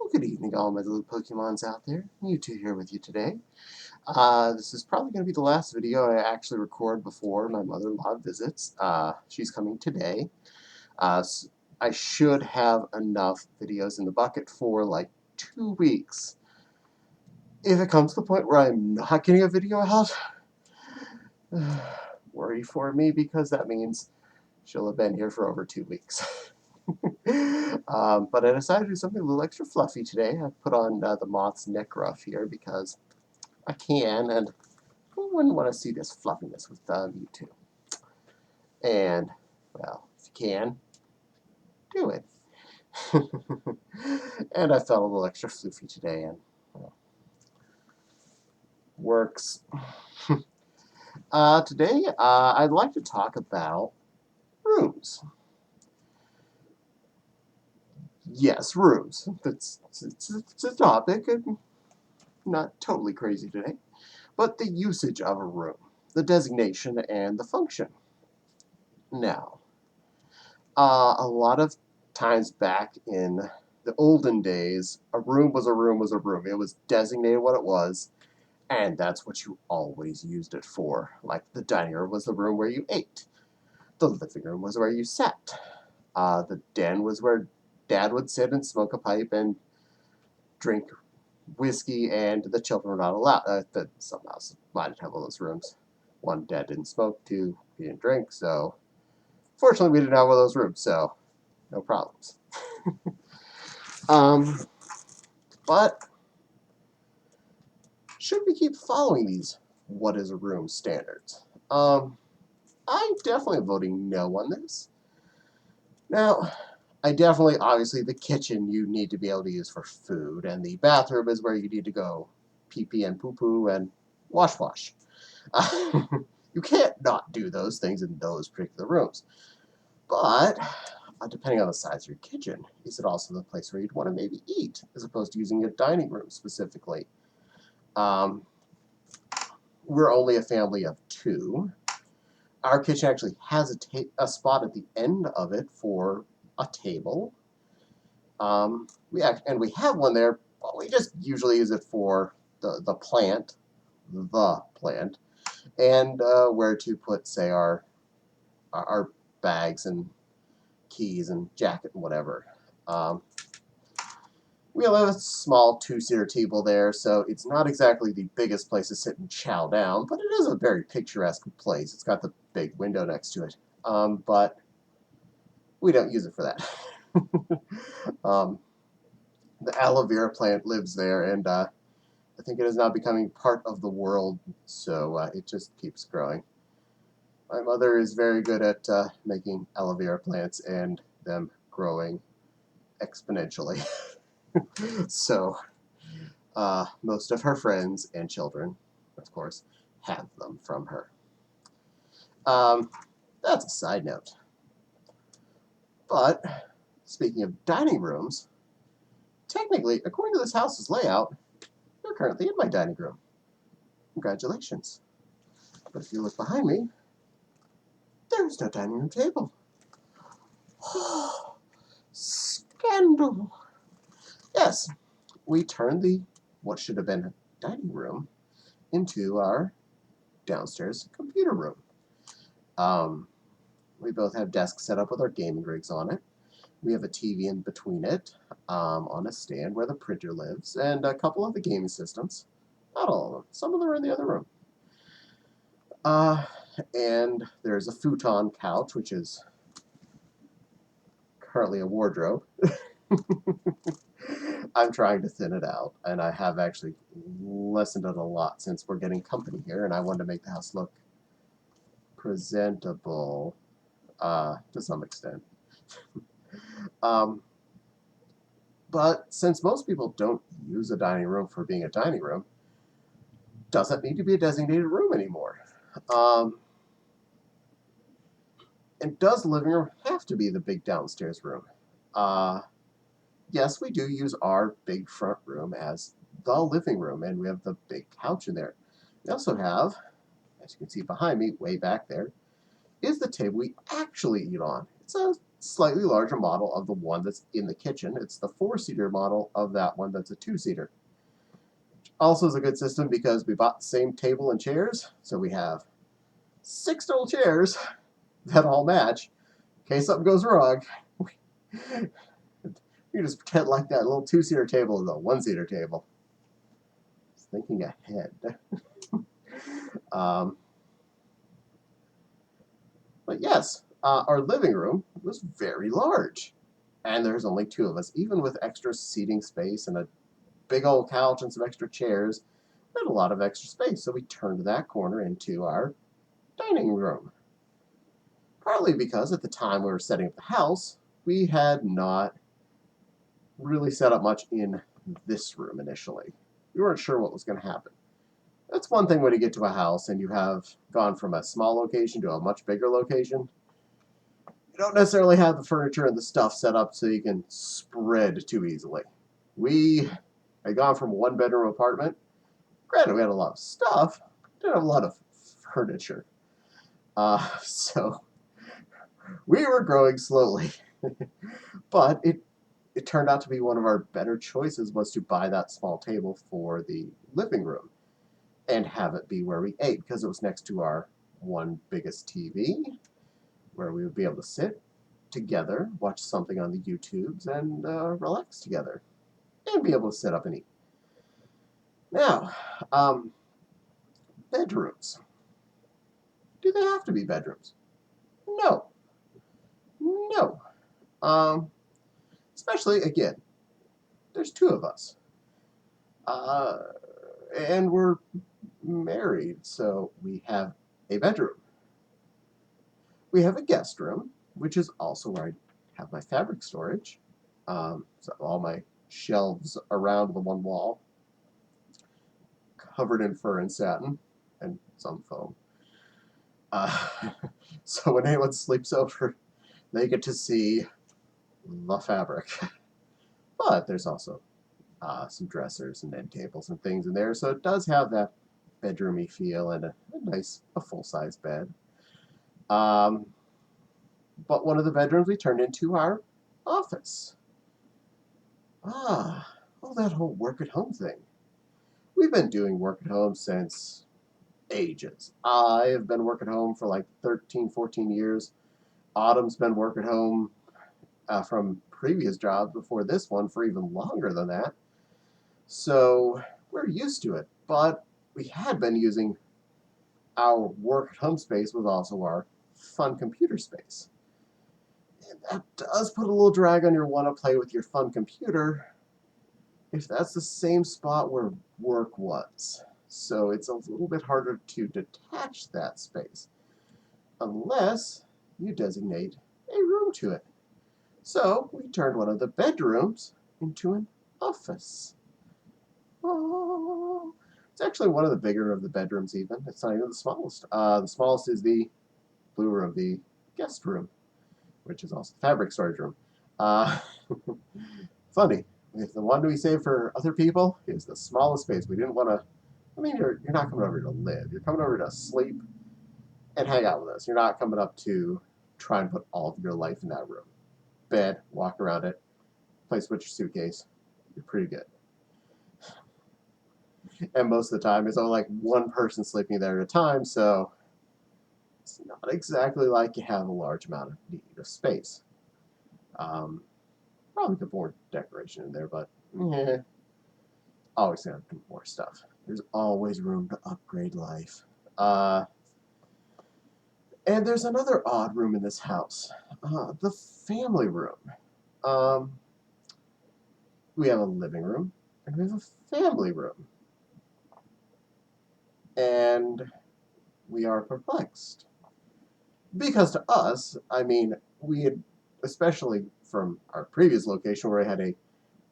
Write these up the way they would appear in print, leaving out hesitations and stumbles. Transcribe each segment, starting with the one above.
Well, good evening, all my little Pokemons out there. Mewtwo here with you today. This is probably going to be the last video I actually record before my mother-in-law visits. She's coming today. S I should have enough videos in the bucket for like 2 weeks. If it comes to the point where I'm not getting a video out, worry for me because that means she'll have been here for over 2 weeks. But I decided to do something a little extra fluffy today. I put on the Moth's neck ruff here because I can, and who wouldn't want to see this fluffiness with Mewtwo? And, well, if you can, do it. And I felt a little extra floofy today, and well, works. Today, I'd like to talk about rooms. Yes, rooms. It's a topic. I'm not totally crazy today. But the usage of a room, the designation, and the function. Now, a lot of times back in the olden days, a room was a room was a room. It was designated what it was, and that's what you always used it for. Like the dining room was the room where you ate. The living room was where you sat. The den was where Dad would sit and smoke a pipe and drink whiskey, and the children were not allowed. Some houses might have all those rooms. One, Dad didn't smoke. Two, he didn't drink. So, fortunately, we didn't have one of those rooms, so no problems. But should we keep following these "what is a room" standards? I'm definitely voting no on this. Now, obviously, the kitchen you need to be able to use for food, and the bathroom is where you need to go pee-pee and poo-poo and wash. You can't not do those things in those particular rooms. But, depending on the size of your kitchen, is it also the place where you'd want to maybe eat, as opposed to using a dining room specifically? We're only a family of 2. Our kitchen actually has a spot at the end of it for a table. We have one there, but we just usually use it for the plant, and where to put, say, our bags and keys and jacket and whatever. We have a small 2-seater table there, so it's not exactly the biggest place to sit and chow down, but it is a very picturesque place. It's got the big window next to it, but we don't use it for that. The aloe vera plant lives there, and I think it is now becoming part of the world, so it just keeps growing. My mother is very good at making aloe vera plants and them growing exponentially. So most of her friends and children, of course, have them from her. That's a side note. But speaking of dining rooms, technically, according to this house's layout, you're currently in my dining room. Congratulations. But if you look behind me, there's no dining room table. Scandal. Yes, we turned what should have been a dining room into our downstairs computer room. We both have desks set up with our gaming rigs on it. We have a TV in between it, on a stand where the printer lives, and a couple of the gaming systems. Not all of them. Some of them are in the other room. And there's a futon couch, which is currently a wardrobe. I'm trying to thin it out, and I have actually lessened it a lot since we're getting company here, and I wanted to make the house look presentable to some extent. But since most people don't use a dining room for being a dining room, doesn't need to be a designated room anymore. And does the living room have to be the big downstairs room? Yes, we do use our big front room as the living room, and we have the big couch in there. We also have, as you can see behind me, way back there, is the table we actually eat on. It's a slightly larger model of the one that's in the kitchen. It's the 4-seater model of that one that's a 2-seater. Also is a good system because we bought the same table and chairs, so we have 6 total chairs that all match. In case something goes wrong, you just pretend like that little 2-seater table is a 1-seater table. Just thinking ahead. But yes, our living room was very large. And there's only 2 of us. Even with extra seating space and a big old couch and some extra chairs, we had a lot of extra space. So we turned that corner into our dining room. Partly because at the time we were setting up the house, we had not really set up much in this room initially. We weren't sure what was going to happen. That's one thing when you get to a house and you have gone from a small location to a much bigger location. You don't necessarily have the furniture and the stuff set up so you can spread too easily. We had gone from a 1-bedroom apartment. Granted, we had a lot of stuff, didn't have a lot of furniture. So we were growing slowly. But it turned out to be one of our better choices was to buy that small table for the living room and have it be where we ate because it was next to our one biggest TV where we would be able to sit together, watch something on the YouTubes, and relax together and be able to sit up and eat. Now, bedrooms. Do they have to be bedrooms? No. No. Especially, again, there's 2 of us. And we're married, so we have a bedroom. We have a guest room, which is also where I have my fabric storage. So all my shelves around the one wall, covered in fur and satin, and some foam. So when anyone sleeps over, they get to see the fabric. But there's also some dressers and end tables and things in there, so it does have that bedroomy feel and a nice, full-size bed. But one of the bedrooms we turned into our office. That whole work at home thing. We've been doing work at home since ages. I have been work at home for like 13, 14 years. Autumn's been work at home from previous jobs before this one for even longer than that. So we're used to it, but we had been using our work at home space was also our fun computer space. And that does put a little drag on your want to play with your fun computer if that's the same spot where work was. So it's a little bit harder to detach that space unless you designate a room to it. So we turned one of the bedrooms into an office. Oh, it's actually one of the bigger of the bedrooms even. It's not even the smallest. The smallest is the blue room, the guest room, which is also the fabric storage room. Funny. If the one we saved for other people is the smallest space, we didn't want to. I mean, you're not coming over to live. You're coming over to sleep and hang out with us. You're not coming up to try and put all of your life in that room. Bed, walk around it, place with your suitcase. You're pretty good. And most of the time, it's only like one person sleeping there at a time, so it's not exactly like you have a large amount of need of space. Probably put more decoration in there, but always gonna do more stuff. There's always room to upgrade life. And there's another odd room in this house, the family room. We have a living room and we have a family room. And we are perplexed. Because to us, I mean, we had, especially from our previous location where we had a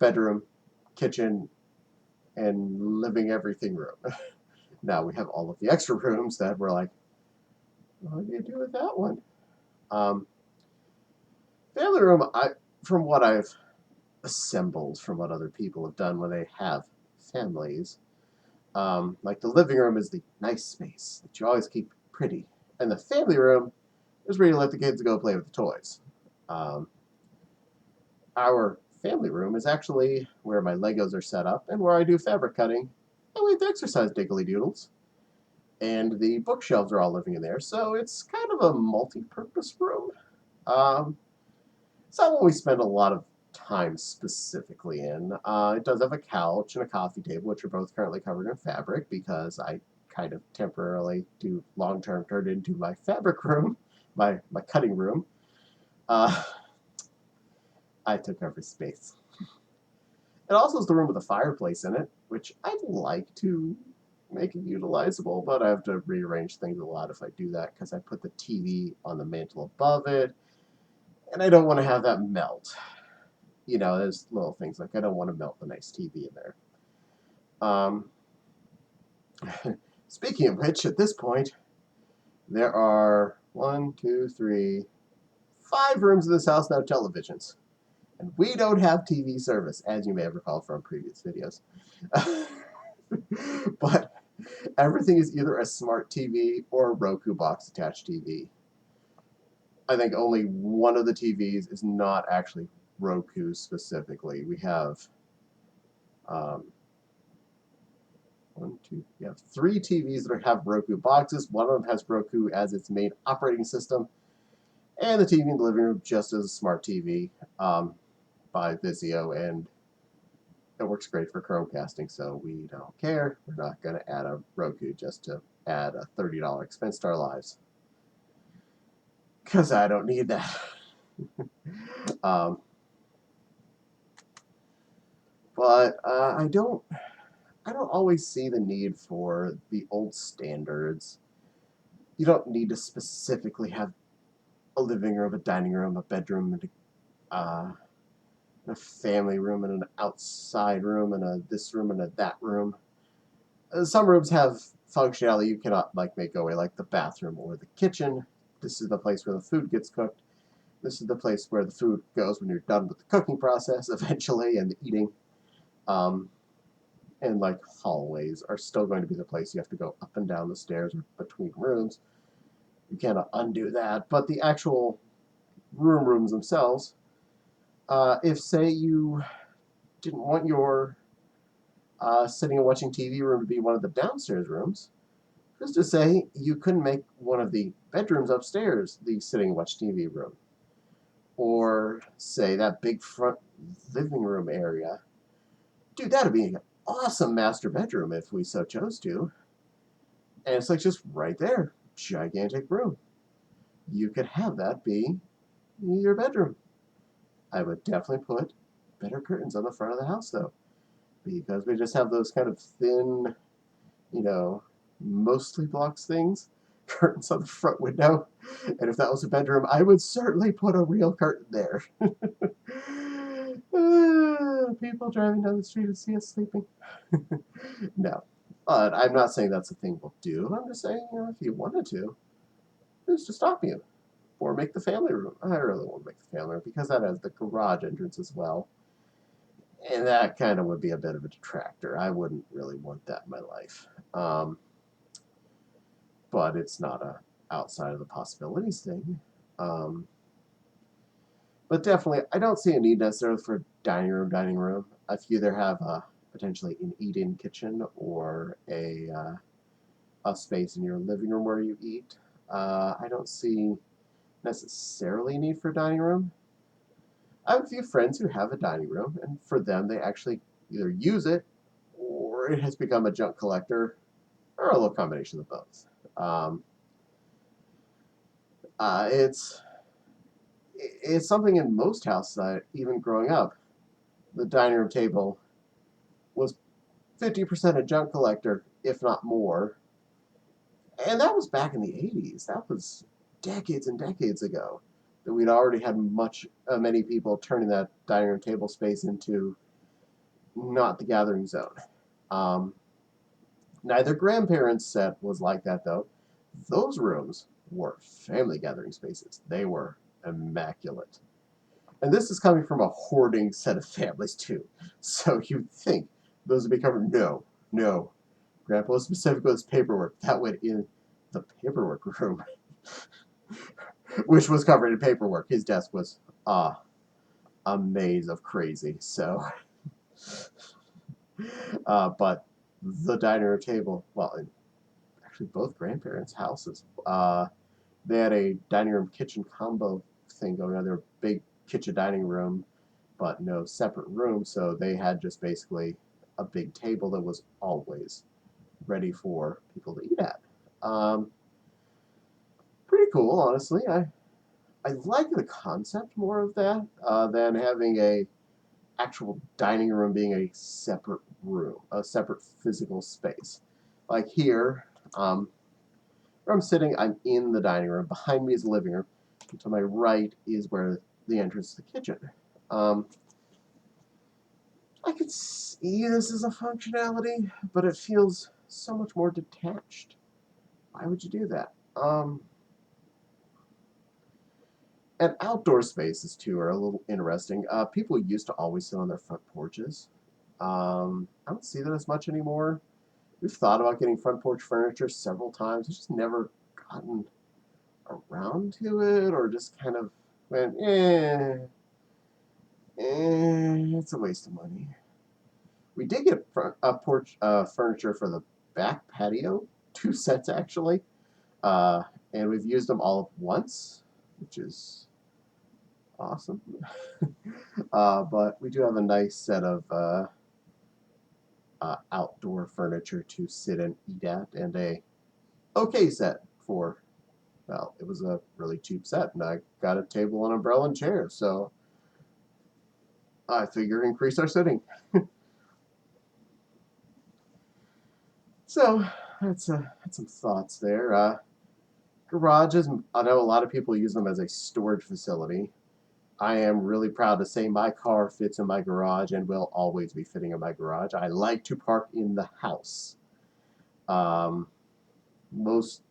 bedroom, kitchen, and living everything room. Now we have all of the extra rooms that we're like, what do you do with that one? Family room, from what I've assembled from what other people have done when they have families, like the living room is the nice space that you always keep pretty. And the family room is where you let the kids go play with the toys. Um, our family room is actually where my Legos are set up and where I do fabric cutting and we have to exercise diggly doodles. And the bookshelves are all living in there, so it's kind of a multi-purpose room. Um, it's not one we spend a lot of time specifically in. It does have a couch and a coffee table, which are both currently covered in fabric because I kind of temporarily do long-term turn it into my fabric room, my cutting room. Uh, I took every space. It also is the room with a fireplace in it, which I'd like to make it utilizable, but I have to rearrange things a lot if I do that because I put the TV on the mantle above it, and I don't want to have that melt. You know, there's little things like I don't want to melt the nice TV in there. Um, Speaking of which, at this point, there are 1, 2, 3, 5 rooms in this house that have televisions. And we don't have TV service, as you may have recalled from previous videos. But everything is either a smart TV or a Roku box attached TV. I think only one of the TVs is not actually Roku specifically. We have three TVs that have Roku boxes. One of them has Roku as its main operating system, and the TV in the living room just as a smart TV by Vizio, and it works great for Chromecasting, so we don't care. We're not going to add a Roku just to add a $30 expense to our lives. Because I don't need that. But I don't always see the need for the old standards. You don't need to specifically have a living room, a dining room, a bedroom, and a family room, and an outside room, and a this room, and a that room. Some rooms have functionality you cannot make go away, like the bathroom or the kitchen. This is the place where the food gets cooked. This is the place where the food goes when you're done with the cooking process eventually and the eating. And like hallways are still going to be the place you have to go up and down the stairs or between rooms. You cannot undo that. But the actual rooms themselves, if say you didn't want your sitting and watching TV room to be one of the downstairs rooms, just to say you couldn't make one of the bedrooms upstairs the sitting and watch TV room. Or say that big front living room area. Dude, that'd be an awesome master bedroom if we so chose to. And it's like just right there. Gigantic room. You could have that be your bedroom. I would definitely put better curtains on the front of the house though. Because we just have those kind of thin, mostly blocks things. Curtains on the front window. And if that was a bedroom, I would certainly put a real curtain there. People driving down the street and see us sleeping. No. But I'm not saying that's a thing we'll do. I'm just saying, if you wanted to, who's to stop you? Or make the family room. I really won't make the family room because that has the garage entrance as well. And that kind of would be a bit of a detractor. I wouldn't really want that in my life. But it's not a outside of the possibilities thing. But definitely, I don't see a need necessarily for a dining room. If you either have potentially an eat-in kitchen or a space in your living room where you eat, I don't see necessarily a need for a dining room. I have a few friends who have a dining room, and for them, they actually either use it or it has become a junk collector or a little combination of both. It's something in most houses that, even growing up, the dining room table was 50% a junk collector, if not more. And that was back in the 80s. That was decades and decades ago. That we'd already had many people turning that dining room table space into not the gathering zone. Neither grandparents' set was like that, though. Those rooms were family gathering spaces. They were immaculate. And this is coming from a hoarding set of families, too. So you'd think those would be covered. No. Grandpa specifically was paperwork. That went in the paperwork room, which was covered in paperwork. His desk was Ah, a maze of crazy. So, but the dining room table, well, in actually both grandparents' houses, they had a dining room kitchen combo thing going on. Their big kitchen dining room, but no separate room. So they had just basically a big table that was always ready for people to eat at. Um, Pretty cool, honestly. I like the concept more of that than having a actual dining room being a separate room, a separate physical space. Like here, where I'm sitting, I'm in the dining room. Behind me is the living room. And to my right is where the entrance to the kitchen. Um, I could see this as a functionality, but it feels so much more detached. Why would you do that? And outdoor spaces too are a little interesting. People used to always sit on their front porches. I don't see that as much anymore. We've thought about getting front porch furniture several times. We've just never gotten around to it, or just kind of went, it's a waste of money. We did get porch furniture for the back patio, 2 sets actually, uh, and we've used them all at once, which is awesome. But we do have a nice set of outdoor furniture to sit and eat at, and a okay set for, well, it was a really cheap set, and I got a table, an umbrella, and chair, so I figure increase our sitting. So that's some thoughts there. Garages, I know a lot of people use them as a storage facility. I am really proud to say my car fits in my garage and will always be fitting in my garage. I like to park in the house. Um, most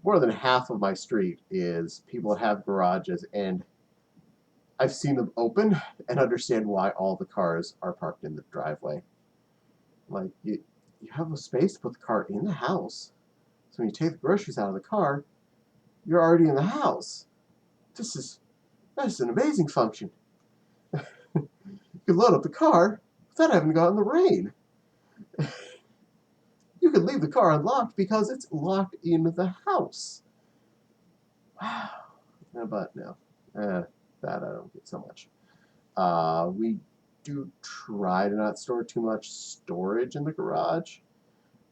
More than half of my street is people that have garages, and I've seen them open and understand why all the cars are parked in the driveway. Like you have a space to put the car in the house. So when you take the groceries out of the car, you're already in the house. This is That's an amazing function. You can load up the car without having to go out in the rain. You can leave the car unlocked because it's locked in the house. Wow. But no, that I don't get so much. We do try to not store too much storage in the garage.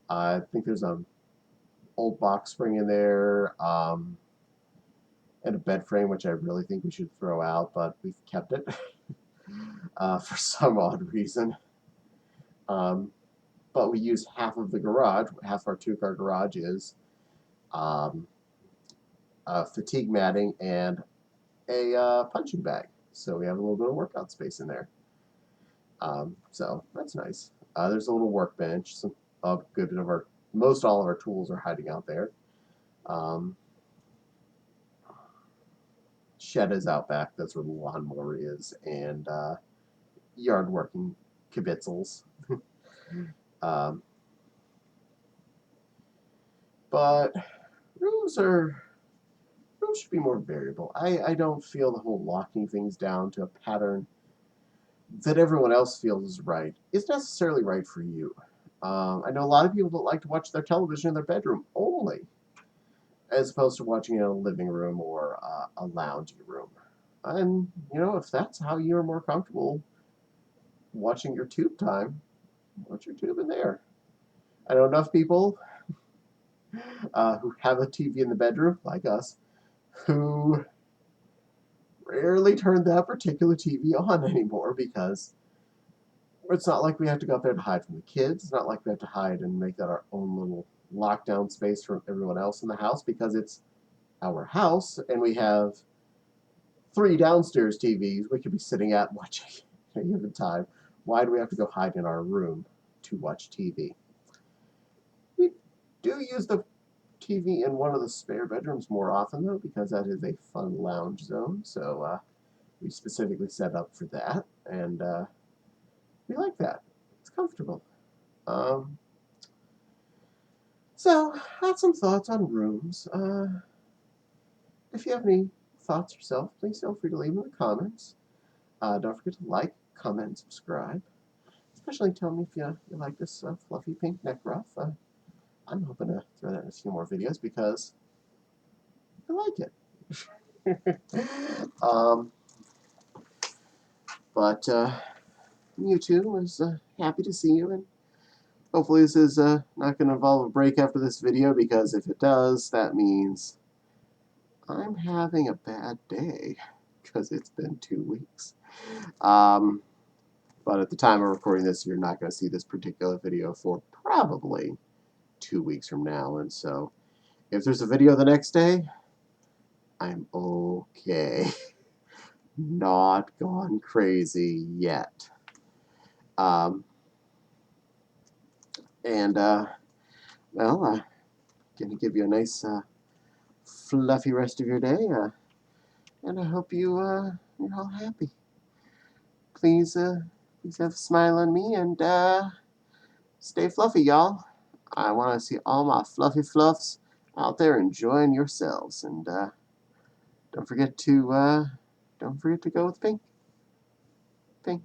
I think there's a old box spring in there, and a bed frame, which I really think we should throw out, but we've kept it for some odd reason. Um, but we use half of the garage. Half our 2-car garage is um, fatigue matting and a punching bag. So we have a little bit of workout space in there. So that's nice. There's a little workbench. A good bit of our, most all of our tools are hiding out there. Um, Shed is out back. That's where the lawnmower is, and yard working kibitzels. um, but rooms are rooms should be more variable. I don't feel the whole locking things down to a pattern that everyone else feels is right is necessarily right for you. I know a lot of people that like to watch their television in their bedroom only, as opposed to watching in a living room or a loungy room. And if that's how you're more comfortable watching your tube time, watch your tube in there. I know enough people who have a TV in the bedroom, like us, who rarely turn that particular TV on anymore because it's not like we have to go up there to hide from the kids. It's not like we have to hide and make that our own little lockdown space from everyone else in the house, because it's our house and we have 3 downstairs TVs we could be sitting at watching at any given time. Why do we have to go hide in our room to watch TV? We do use the TV in one of the spare bedrooms more often, though, because that is a fun lounge zone. So we specifically set up for that, and we like that. It's comfortable. Um, so, I had some thoughts on rooms. If you have any thoughts yourself, please feel free to leave them in the comments. Don't forget to like, comment, and subscribe. Especially tell me if you like this fluffy pink neck ruff. I'm hoping to throw that in a few more videos because I like it. But Mewtwo is happy to see you, and hopefully this is not going to involve a break after this video, because if it does, that means I'm having a bad day, because it's been 2 weeks. But at the time of recording this, you're not going to see this particular video for probably 2 weeks from now, and so if there's a video the next day, I'm okay. Not gone crazy yet. Well, I'm going to give you a nice fluffy rest of your day, and I hope you're all happy. Please have a smile on me, and stay fluffy, y'all. I want to see all my fluffy fluffs out there enjoying yourselves, and don't forget to go with pink. Pink.